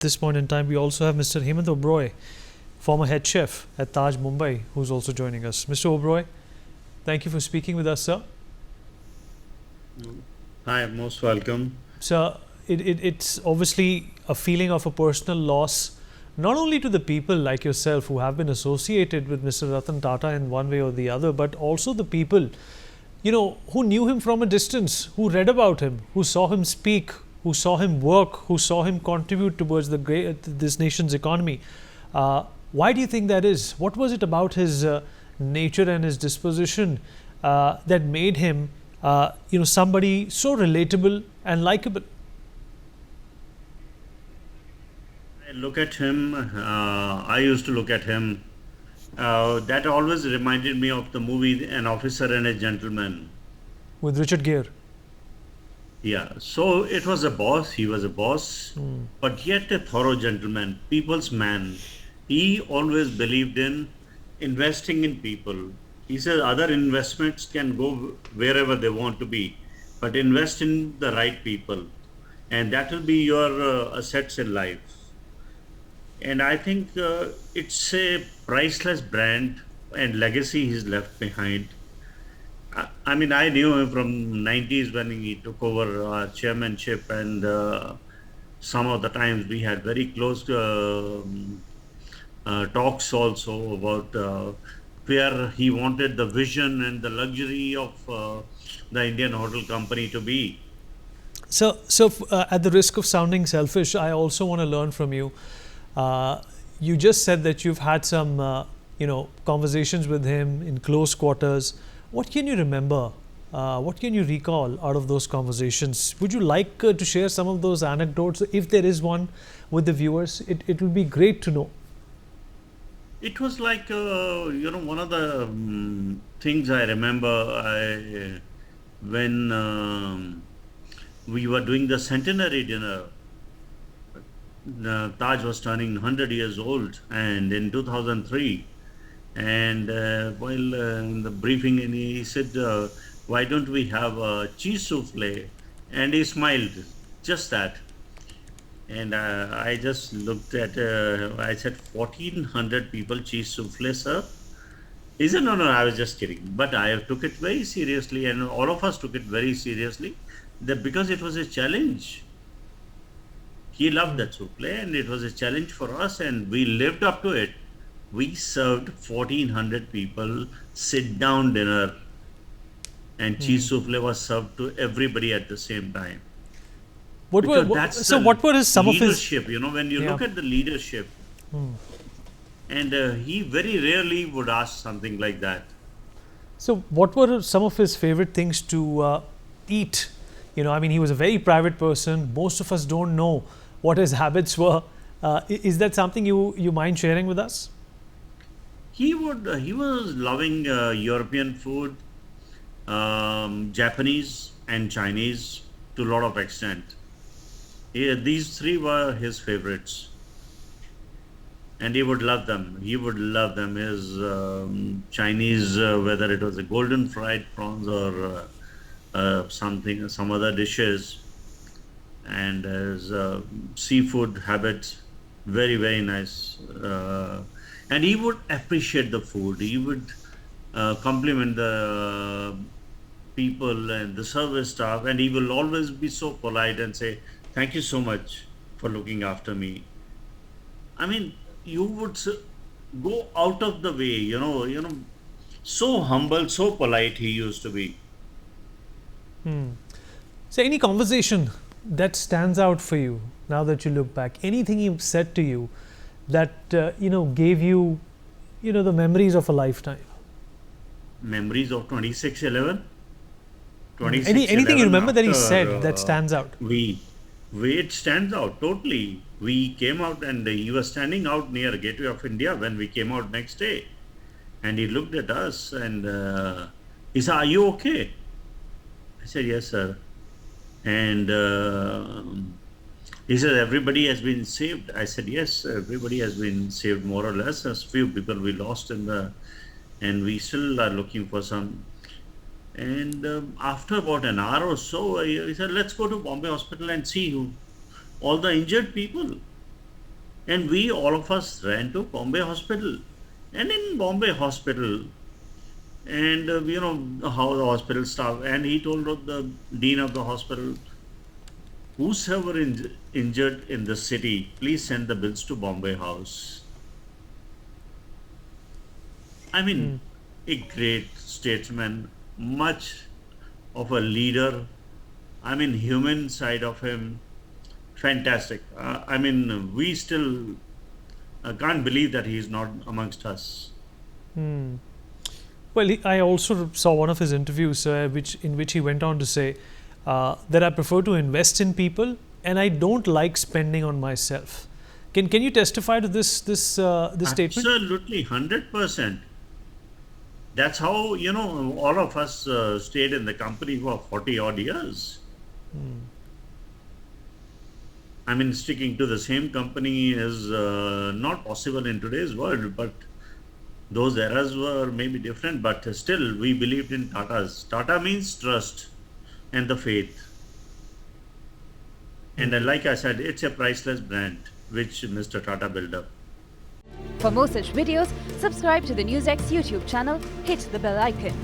this point in time, we also have Mr. Hemant Oberoi, former head chef at Taj Mumbai, who's also joining us. Mr. Oberoi, thank you for speaking with us, sir. Hi, most welcome. Sir, it's obviously a feeling of a personal loss, not only to the people like yourself who have been associated with Mr. Ratan Tata in one way or the other, but also the people, who knew him from a distance, who read about him, who saw him speak, who saw him work, who saw him contribute towards this nation's economy. Why do you think that is? What was it about his nature and his disposition that made him, somebody so relatable and likable? I look at him, I used to look at him. That always reminded me of the movie An Officer and a Gentleman. With Richard Gere. Yeah, so it was a boss, he was a boss, but yet a thorough gentleman, people's man. He always believed in investing in people. He says other investments can go wherever they want to be, but invest in the right people, and that will be your assets in life. And I think it's a priceless brand and legacy he's left behind. I mean, I knew him from 90s when he took over chairmanship, and some of the times we had very close talks also about where he wanted the vision and the luxury of the Indian hotel company to be. So, at the risk of sounding selfish, I also want to learn from you. You just said that you've had some, conversations with him in close quarters. What can you remember? What can you recall out of those conversations? Would you like to share some of those anecdotes, if there is one, with the viewers? It would be great to know. It was like, one of the things I remember when we were doing the centenary dinner. Taj was turning 100 years old, and in 2003. And while in the briefing, and he said, "Why don't we have a cheese souffle?" And he smiled, just that. And I just looked at, I said, 1400 people cheese souffle, sir? He said, no, no, I was just kidding. But I took it very seriously, and all of us took it very seriously, that because it was a challenge. He loved that souffle, and it was a challenge for us, and we lived up to it. We served 1400 people sit down dinner, and cheese souffle was served to everybody at the same time. Because that's So the what were some of his? leadership, when you Yeah. look at the leadership, and he very rarely would ask something like that. So what were some of his favorite things to eat? He was a very private person. Most of us don't know what his habits were. Is that something you mind sharing with us? He was loving European food, Japanese and Chinese to a lot of extent. Yeah, these three were his favorites, and he would love them. He would love them. His Chinese, whether it was a golden fried prawns or some other dishes, and his seafood habits, very very nice. And he would appreciate the food. He would compliment the people and the service staff, and he will always be so polite and say, "Thank you so much for looking after me." I mean, you would go out of the way, so humble, so polite he used to be. So any conversation that stands out for you now that you look back, anything he said to you that gave you the memories of a lifetime? Memories of 2611, Anything you 2611 remember that he after said that stands out? it stands out totally. We came out, and he was standing out near Gateway of India when we came out next day, and he looked at us, and he said, "Are you okay?" I said, "Yes, sir." And he said, "Everybody has been saved." I said, "Yes, everybody has been saved, more or less. There's few people we lost and we still are looking for some." And after about an hour or so, he said, "Let's go to Bombay Hospital and see all the injured people." And we, all of us, ran to Bombay Hospital. And in Bombay Hospital, and you know how the hospital staff, and he told the dean of the hospital, whosoever injured in the city, please send the bills to Bombay House. I Hmm. mean, a great statesman, much of a leader. I mean, human side of him, fantastic. I mean, we still can't believe that he is not amongst us. Hmm. Well, I also saw one of his interviews, in which he went on to say that I prefer to invest in people, and I don't like spending on myself. Can you testify to this statement? Absolutely, 100%. That's how, all of us stayed in the company for 40 odd years. I mean, sticking to the same company is not possible in today's world, but those eras were maybe different, but still we believed in Tata's. Tata means trust and the faith. And like I said, it's a priceless brand which Mr. Tata built up. For more such videos, subscribe to the NewsX YouTube channel, hit the bell icon.